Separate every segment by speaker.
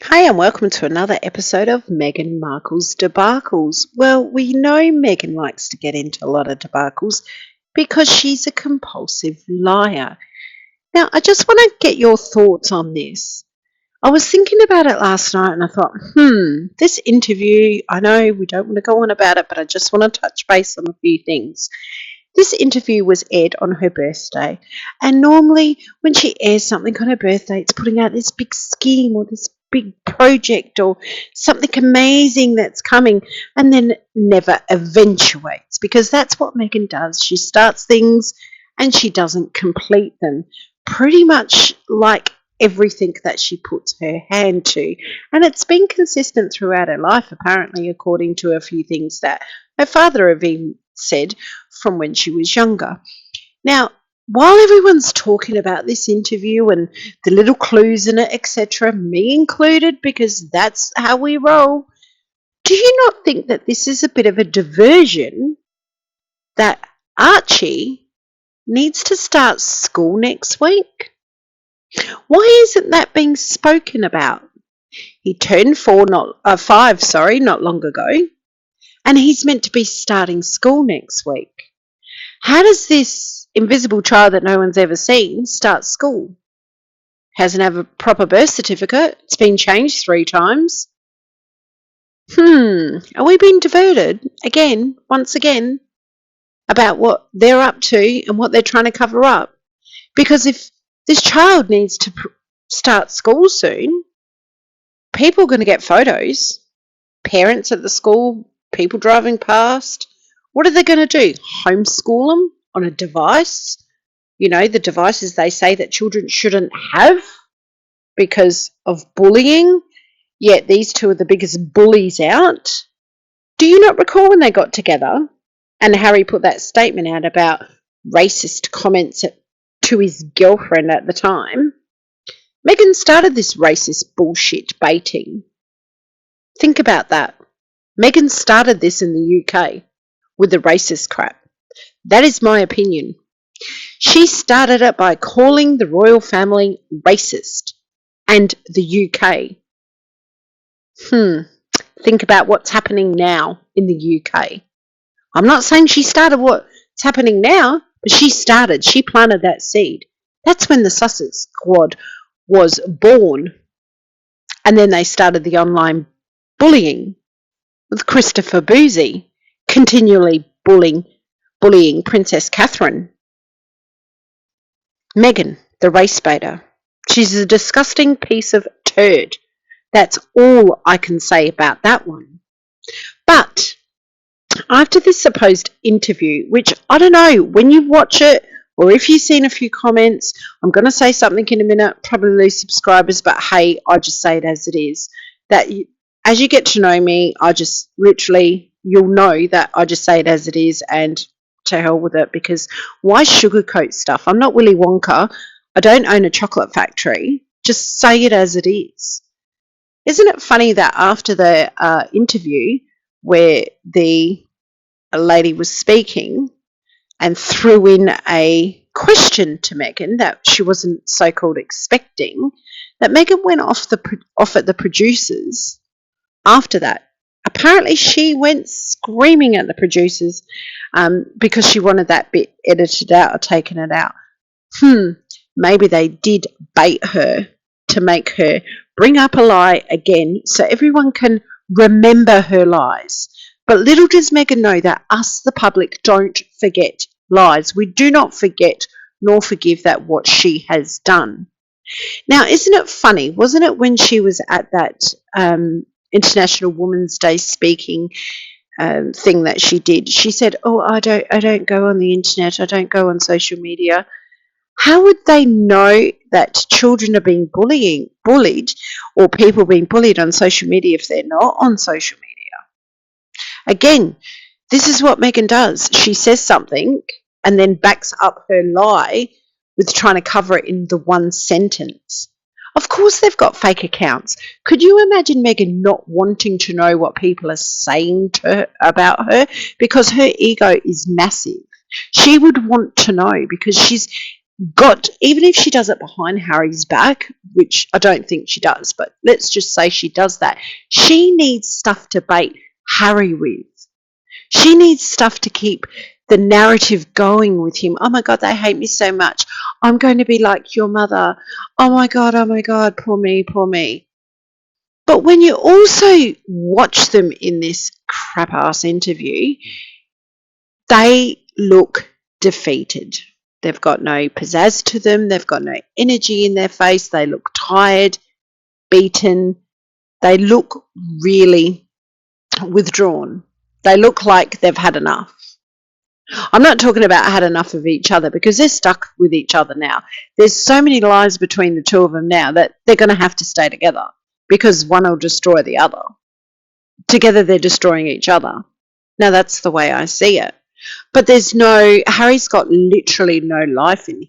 Speaker 1: Hi, and welcome to another episode of Meghan Markle's Debacles. Well, we know Meghan likes to get into a lot of debacles because she's a compulsive liar. Now, I just want to get your thoughts on this. I was thinking about it last night and I thought, this interview, I know we don't want to go on about it, but I just want to touch base on a few things. This interview was aired on her birthday, and normally when she airs something on her birthday, it's putting out this big scheme or this big project or something amazing that's coming and then never eventuates, because that's what Meghan does. She starts things and she doesn't complete them, pretty much like everything that she puts her hand to. And it's been consistent throughout her life, apparently, according to a few things that her father have even said from when she was younger. Now, while everyone's talking about this interview and the little clues in it, etc., me included, because that's how we roll, do you not think that this is a bit of a diversion, that Archie needs to start school next week? Why isn't that being spoken about? He turned five, not long ago, and he's meant to be starting school next week. How does this invisible child that no one's ever seen start school? Hasn't have a proper birth certificate. It's been changed 3 times. Are we being diverted again, once again, about what they're up to and what they're trying to cover up? Because if this child needs to start school soon, people are going to get photos. Parents at the school, people driving past. What are they going to do? Homeschool them on a device? You know, the devices they say that children shouldn't have because of bullying, yet these two are the biggest bullies out. Do you not recall when they got together and Harry put that statement out about racist comments to his girlfriend at the time? Meghan started this racist bullshit baiting. Think about that. Meghan started this in the UK with the racist crap. That is my opinion. She started it by calling the royal family racist and the UK. Think about what's happening now in the UK. I'm not saying she started what's happening now, but she planted that seed. That's when the Sussex Squad was born. And then they started the online bullying with Christopher Boozy continually bullying Princess Catherine. Meghan, the race baiter. She's a disgusting piece of turd. That's all I can say about that one. But after this supposed interview, which I don't know, when you watch it or if you've seen a few comments, I'm going to say something in a minute, probably lose subscribers, but hey, I just say it as it is. As you get to know me, I just literally, you'll know that I just say it as it is and to hell with it, because why sugarcoat stuff? I'm not Willy Wonka. I don't own a chocolate factory. Just say it as it is. Isn't it funny that after the interview where the lady was speaking and threw in a question to Meghan that she wasn't so-called expecting, that Meghan went off at the producers after that? Apparently she went screaming at the producers because she wanted that bit edited out or taken it out. Maybe they did bait her to make her bring up a lie again so everyone can remember her lies. But little does Meghan know that us, the public, don't forget lies. We do not forget nor forgive that what she has done. Now, isn't it funny? Wasn't it when she was at that International Women's Day speaking thing that she did? She said, "Oh, I don't go on the internet. I don't go on social media." How would they know that children are being bullied, or people being bullied on social media if they're not on social media? Again, this is what Meghan does. She says something and then backs up her lie with trying to cover it in the one sentence. Of course they've got fake accounts. Could you imagine Meghan not wanting to know what people are saying to her, about her? Because her ego is massive. She would want to know because she's got, even if she does it behind Harry's back, which I don't think she does, but let's just say she does that, she needs stuff to bait Harry with. She needs stuff to keep the narrative going with him. Oh my God, they hate me so much. I'm going to be like your mother. Oh my God, poor me, poor me. But when you also watch them in this crap ass interview, they look defeated. They've got no pizzazz to them. They've got no energy in their face. They look tired, beaten. They look really withdrawn. They look like they've had enough. I'm not talking about had enough of each other, because they're stuck with each other now. There's so many lies between the two of them now that they're going to have to stay together, because one will destroy the other. Together they're destroying each other. Now that's the way I see it. But Harry's got literally no life in him.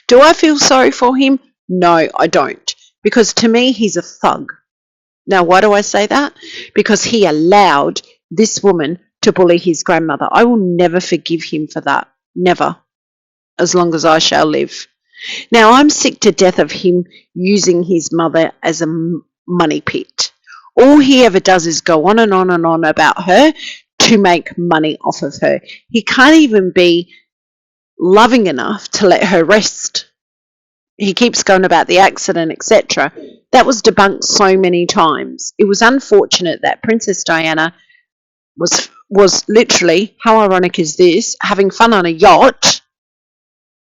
Speaker 1: Do I feel sorry for him? No, I don't. Because to me, he's a thug. Now, why do I say that? Because he allowed this woman to bully his grandmother. I will never forgive him for that. Never. As long as I shall live. Now, I'm sick to death of him using his mother as a money pit. All he ever does is go on and on and on about her to make money off of her. He can't even be loving enough to let her rest. He keeps going about the accident, etc. That was debunked so many times. It was unfortunate that Princess Diana was literally, how ironic is this, having fun on a yacht,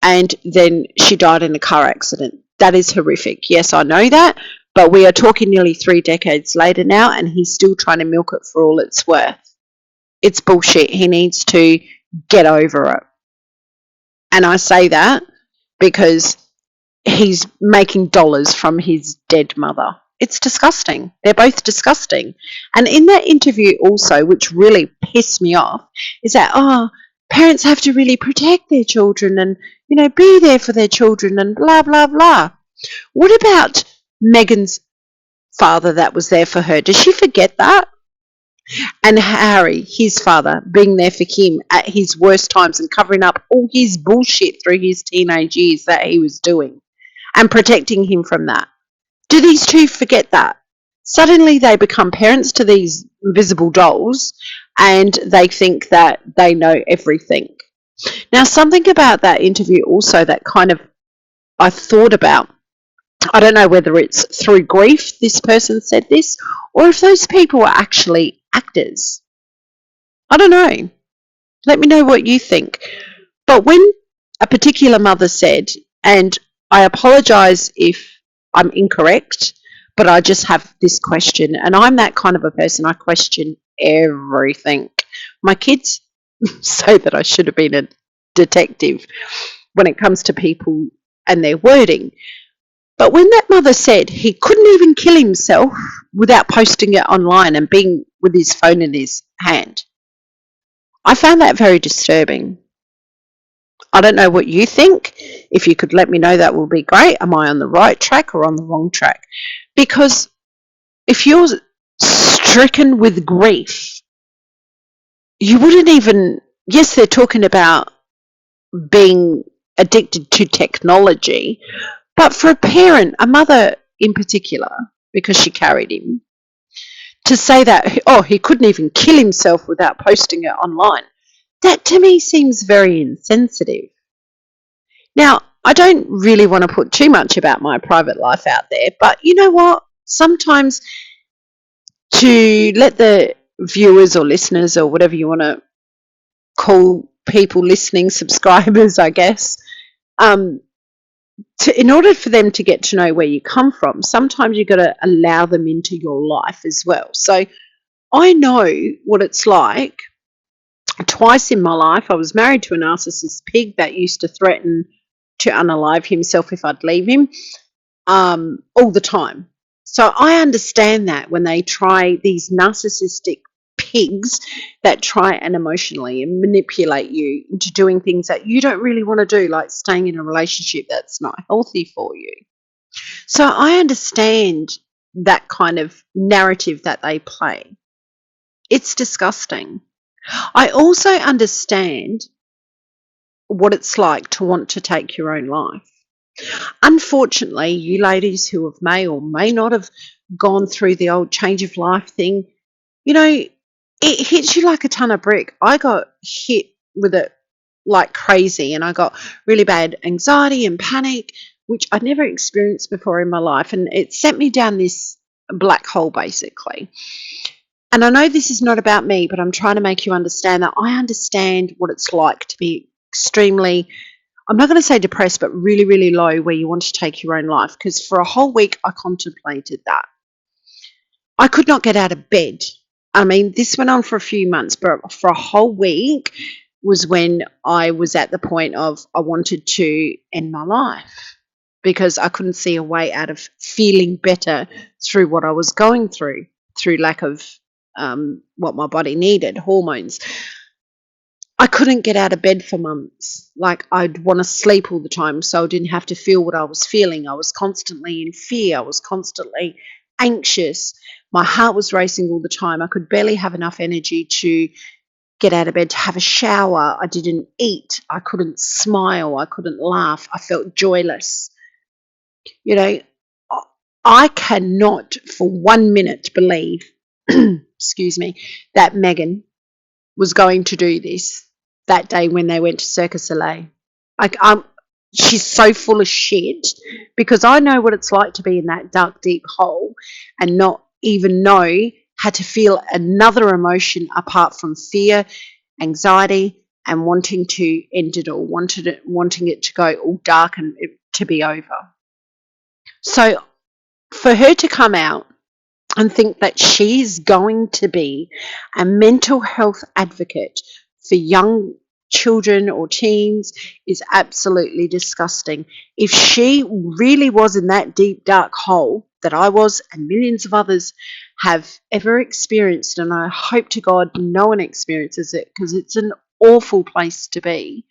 Speaker 1: and then she died in a car accident. That is horrific. Yes, I know that, but we are talking nearly 3 decades later now, and he's still trying to milk it for all it's worth. It's bullshit. He needs to get over it. And I say that because he's making dollars from his dead mother. It's disgusting. They're both disgusting. And in that interview also, which really pissed me off, is that, parents have to really protect their children and, be there for their children and blah, blah, blah. What about Meghan's father that was there for her? Does she forget that? And Harry, his father, being there for him at his worst times and covering up all his bullshit through his teenage years that he was doing and protecting him from that. Do these two forget that? Suddenly they become parents to these invisible dolls and they think that they know everything. Now, something about that interview also that kind of I thought about, I don't know whether it's through grief this person said this, or if those people are actually actors. I don't know. Let me know what you think. But when a particular mother said, and I apologise if I'm incorrect, but I just have this question, and I'm that kind of a person, I question everything. My kids say that I should have been a detective when it comes to people and their wording. But when that mother said he couldn't even kill himself without posting it online and being with his phone in his hand, I found that very disturbing. I don't know what you think. If you could let me know, that would be great. Am I on the right track or on the wrong track? Because if you're stricken with grief, you wouldn't even, yes, they're talking about being addicted to technology, but for a parent, a mother in particular, because she carried him, to say that, he couldn't even kill himself without posting it online, that to me seems very insensitive. Now, I don't really want to put too much about my private life out there, but you know what? Sometimes to let the viewers or listeners or whatever you want to call people listening, subscribers, I guess, in order for them to get to know where you come from, sometimes you've got to allow them into your life as well. So I know what it's like. Twice in my life, I was married to a narcissist pig that used to threaten to unalive himself if I'd leave him all the time. So I understand that when they try, these narcissistic pigs that try and emotionally manipulate you into doing things that you don't really want to do, like staying in a relationship that's not healthy for you. So I understand that kind of narrative that they play. It's disgusting. I also understand what it's like to want to take your own life. Unfortunately, you ladies who have may or may not have gone through the old change of life thing, you know, it hits you like a ton of brick. I got hit with it like crazy, and I got really bad anxiety and panic, which I'd never experienced before in my life, and it sent me down this black hole basically. And I know this is not about me, but I'm trying to make you understand that I understand what it's like to be extremely, I'm not going to say depressed, but really, really low, where you want to take your own life. Because for a whole week, I contemplated that. I could not get out of bed. I mean, this went on for a few months, but for a whole week was when I was at the point of I wanted to end my life because I couldn't see a way out of feeling better through what I was going through lack of what my body needed, hormones. I couldn't get out of bed for months. Like, I'd want to sleep all the time so I didn't have to feel what I was feeling. I was constantly in fear. I was constantly anxious. My heart was racing all the time. I could barely have enough energy to get out of bed, to have a shower. I didn't eat. I couldn't smile. I couldn't laugh. I felt joyless. You know, I cannot for 1 minute believe, excuse me, that Meghan was going to do this that day when they went to Cirque du Soleil. She's so full of shit, because I know what it's like to be in that dark, deep hole and not even know how to feel another emotion apart from fear, anxiety, and wanting to end it all, wanting it to go all dark and it to be over. So for her to come out and think that she's going to be a mental health advocate for young children or teens is absolutely disgusting. If she really was in that deep, dark hole that I was and millions of others have ever experienced, and I hope to God no one experiences it because it's an awful place to be,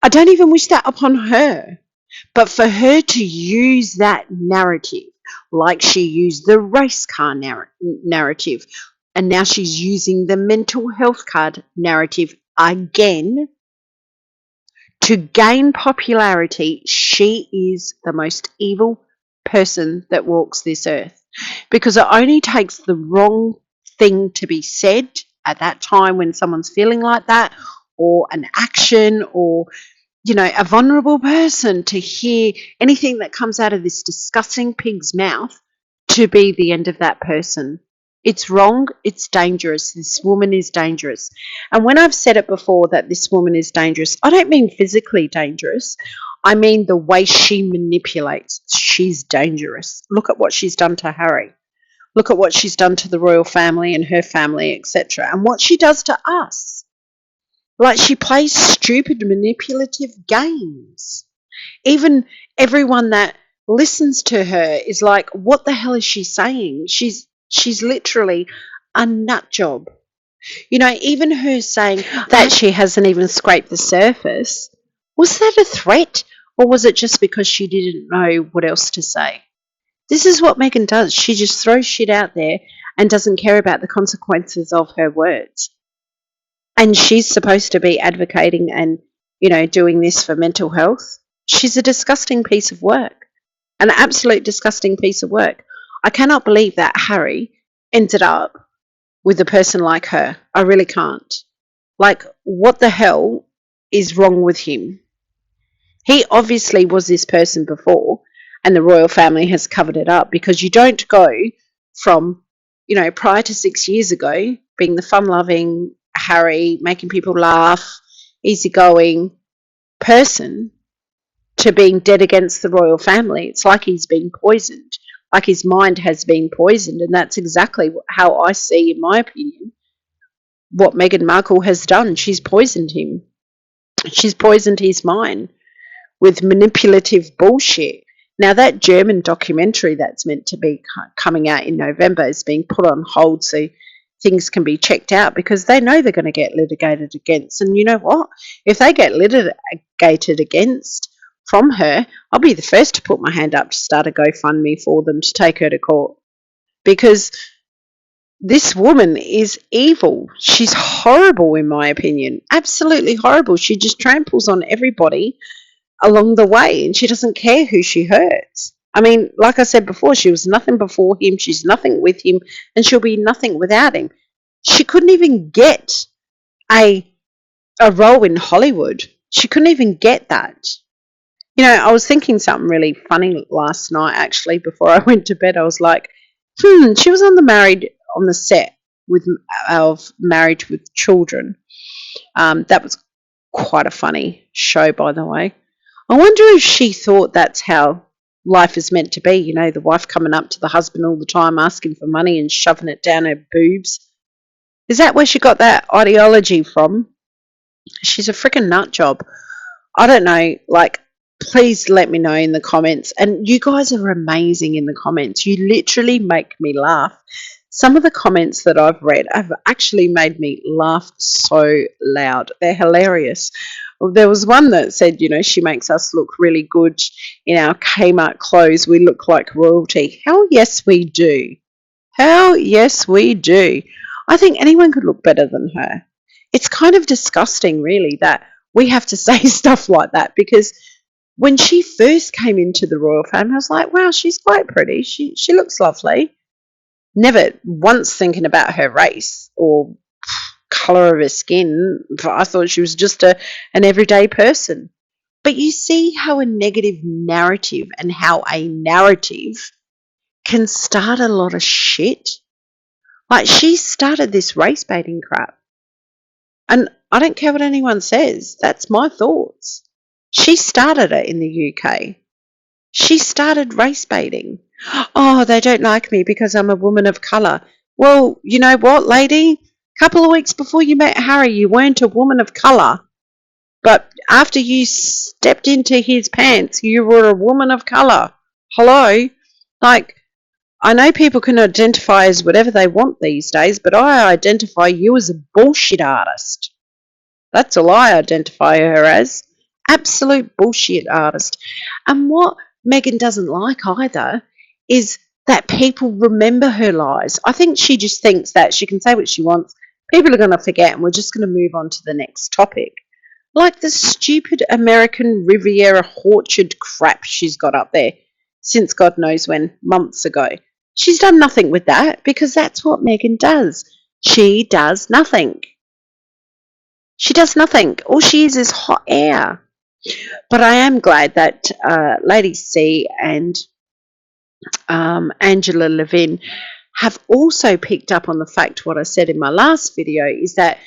Speaker 1: I don't even wish that upon her. But for her to use that narrative, like she used the race car narrative, and now she's using the mental health card narrative again to gain popularity, she is the most evil person that walks this earth. Because it only takes the wrong thing to be said at that time when someone's feeling like that, or an action, or a vulnerable person to hear anything that comes out of this disgusting pig's mouth to be the end of that person. It's wrong. It's dangerous. This woman is dangerous. And when I've said it before that this woman is dangerous, I don't mean physically dangerous. I mean the way she manipulates. She's dangerous. Look at what she's done to Harry. Look at what she's done to the royal family and her family, etc. And what she does to us. Like, she plays stupid, manipulative games. Even everyone that listens to her is like, what the hell is she saying? She's literally a nut job. Even her saying that she hasn't even scraped the surface, was that a threat? Or was it just because she didn't know what else to say? This is what Meghan does. She just throws shit out there and doesn't care about the consequences of her words. And she's supposed to be advocating and, doing this for mental health. She's a disgusting piece of work, an absolute disgusting piece of work. I cannot believe that Harry ended up with a person like her. I really can't. Like, what the hell is wrong with him? He obviously was this person before, and the royal family has covered it up, because you don't go from, prior to 6 years ago, being the fun-loving Harry, making people laugh, easygoing person, to being dead against the royal family. It's like he's been poisoned, like his mind has been poisoned, and that's exactly how I see, in my opinion, what Meghan Markle has done. She's poisoned him. She's poisoned his mind with manipulative bullshit. Now, that German documentary that's meant to be coming out in November is being put on hold so things can be checked out, because they know they're going to get litigated against. And you know what? If they get litigated against from her, I'll be the first to put my hand up to start a GoFundMe for them to take her to court. Because this woman is evil. She's horrible, in my opinion. Absolutely horrible. She just tramples on everybody along the way, and she doesn't care who she hurts. I mean, like I said before, she was nothing before him, she's nothing with him, and she'll be nothing without him. She couldn't even get a role in Hollywood. She couldn't even get that. You know, I was thinking something really funny last night, actually, before I went to bed. I was like, she was on the set of Married with Children. That was quite a funny show, by the way. I wonder if she thought that's how life is meant to be. You know, the wife coming up to the husband all the time, asking for money and shoving it down her boobs. Is that where she got that ideology from? She's a freaking nut job. I don't know. Like, please let me know in the comments. And you guys are amazing in the comments. You literally make me laugh. Some of the comments that I've read have actually made me laugh so loud. They're hilarious. There was one that said, you know, she makes us look really good in our Kmart clothes. We look like royalty. Hell yes, we do. Hell yes, we do. I think anyone could look better than her. It's kind of disgusting, really, that we have to say stuff like that, because when she first came into the royal family, I was like, wow, she's quite pretty. She looks lovely. Never once thinking about her race or colour of her skin. I thought she was just an everyday person. But you see how a negative narrative and how a narrative can start a lot of shit. Like, she started this race baiting crap. And I don't care what anyone says. That's my thoughts. She started it in the UK. She started race baiting. Oh, they don't like me because I'm a woman of colour. Well, you know what, lady? A couple of weeks before you met Harry, you weren't a woman of colour. But after you stepped into his pants, you were a woman of colour. Hello? Like, I know people can identify as whatever they want these days, but I identify you as a bullshit artist. That's all I identify her as. Absolute bullshit artist. And what Meghan doesn't like either is that people remember her lies. I think she just thinks that she can say what she wants. People are going to forget, and we're just going to move on to the next topic. Like the stupid American Riviera orchard crap she's got up there since God knows when, months ago. She's done nothing with that, because that's what Meghan does. She does nothing. She does nothing. All she is hot air. But I am glad that Lady C and Angela Levin have also picked up on the fact, what I said in my last video, is that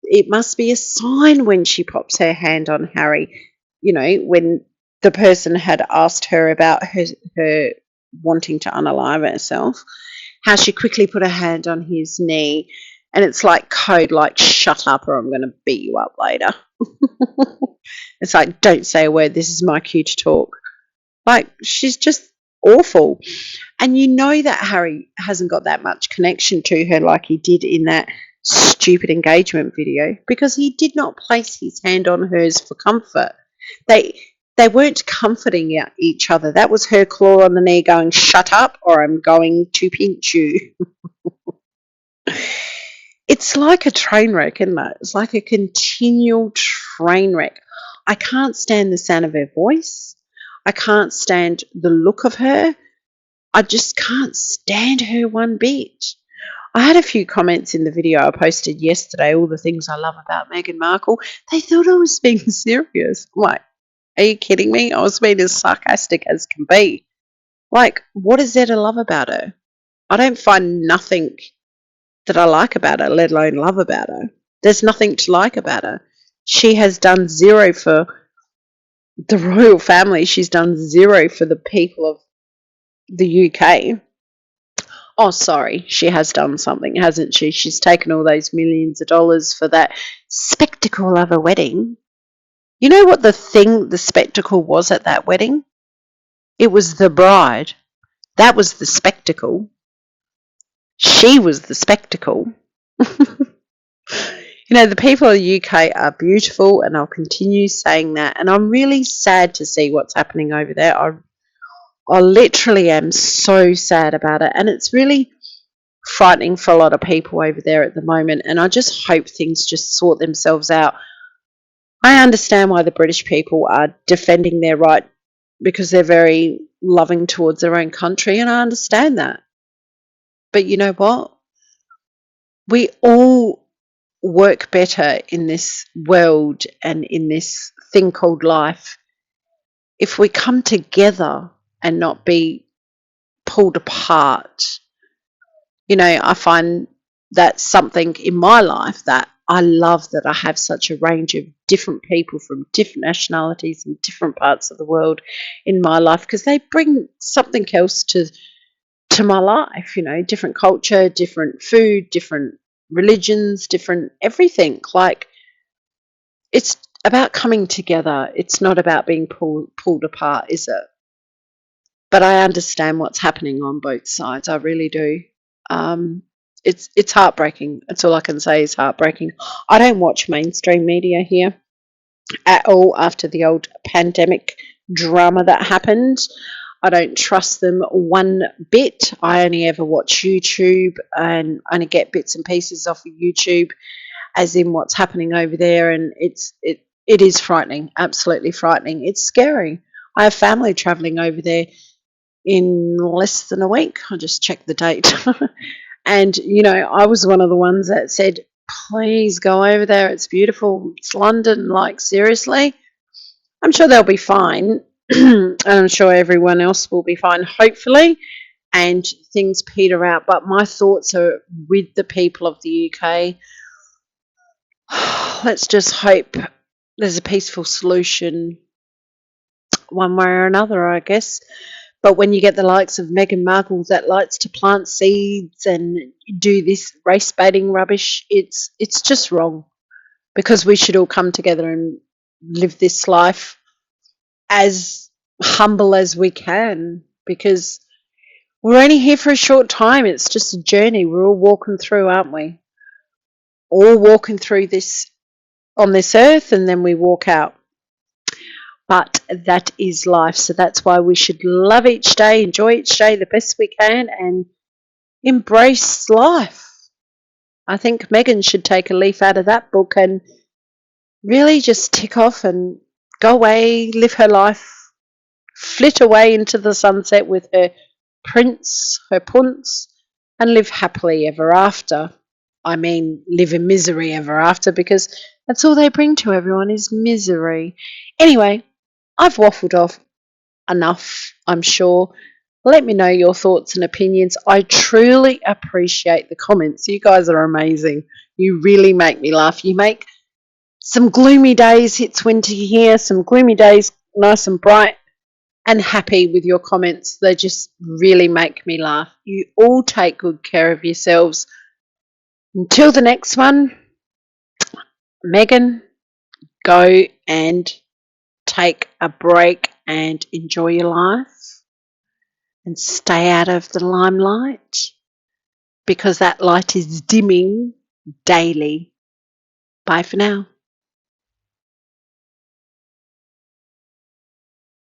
Speaker 1: it must be a sign when she pops her hand on Harry. You know, when the person had asked her about her wanting to unalive herself, how she quickly put her hand on his knee, and it's like code, like, shut up or I'm going to beat you up later. It's like, don't say a word, this is my cue to talk. Like, she's just awful. And you know that Harry hasn't got that much connection to her like he did in that stupid engagement video, because he did not place his hand on hers for comfort. They weren't comforting each other. That was her claw on the knee going, shut up or I'm going to pinch you. It's like a train wreck, isn't it? It's like a continual train wreck. I can't stand the sound of her voice. I can't stand the look of her. I just can't stand her one bit. I had a few comments in the video I posted yesterday, all the things I love about Meghan Markle. They thought I was being serious. I'm like, are you kidding me? I was being as sarcastic as can be. Like, what is there to love about her? I don't find nothing that I like about her, let alone love about her. There's nothing to like about her. She has done zero for the royal family. She's done zero for the people of the UK. Oh, sorry, she has done something, hasn't she? She's taken all those millions of dollars for that spectacle of a wedding. You know what the spectacle was at that wedding? It was the bride. That was the spectacle. She was the spectacle. You know, the people of the UK are beautiful, and I'll continue saying that. And I'm really sad to see what's happening over there. I literally am so sad about it. And it's really frightening for a lot of people over there at the moment, and I just hope things just sort themselves out. I understand why the British people are defending their right, because they're very loving towards their own country, and I understand that. But you know what? We all work better in this world and in this thing called life if we come together and not be pulled apart. You know, I find that's something in my life that I love, that I have such a range of different people from different nationalities and different parts of the world in my life, because they bring something else to my life, you know, different culture, different food, different religions, different everything. Like, it's about coming together. It's not about being pulled apart, is it? But I understand what's happening on both sides. I really do. Um, it's heartbreaking. That's all I can say is heartbreaking. I don't watch mainstream media here at all after the old pandemic drama that happened. I don't trust them one bit. I only ever watch YouTube and only get bits and pieces off of YouTube, as in what's happening over there, and it is frightening, absolutely frightening. It's scary. I have family travelling over there in less than a week. I just checked the date. And, you know, I was one of the ones that said, please go over there. It's beautiful. It's London. Like, seriously. I'm sure they'll be fine. And I'm sure everyone else will be fine, hopefully. And things peter out. But my thoughts are with the people of the UK. Let's just hope there's a peaceful solution one way or another, I guess. But when you get the likes of Meghan Markle that likes to plant seeds and do this race baiting rubbish, it's just wrong, because we should all come together and live this life as humble as we can, because we're only here for a short time. It's just a journey. We're all walking through, aren't we? All walking through this on this earth, and then we walk out. But that is life. So that's why we should love each day, enjoy each day the best we can, and embrace life. I think Meghan should take a leaf out of that book and really just tick off and go away, live her life, flit away into the sunset with her prince, her punce, and live happily ever after. I mean, live in misery ever after, because that's all they bring to everyone is misery. Anyway, I've waffled off enough, I'm sure. Let me know your thoughts and opinions. I truly appreciate the comments. You guys are amazing. You really make me laugh. You make some gloomy days, it's winter here, some gloomy days nice and bright and happy with your comments. They just really make me laugh. You all take good care of yourselves. Until the next one, Meghan, go and take a break and enjoy your life and stay out of the limelight, because that light is dimming daily. Bye for now.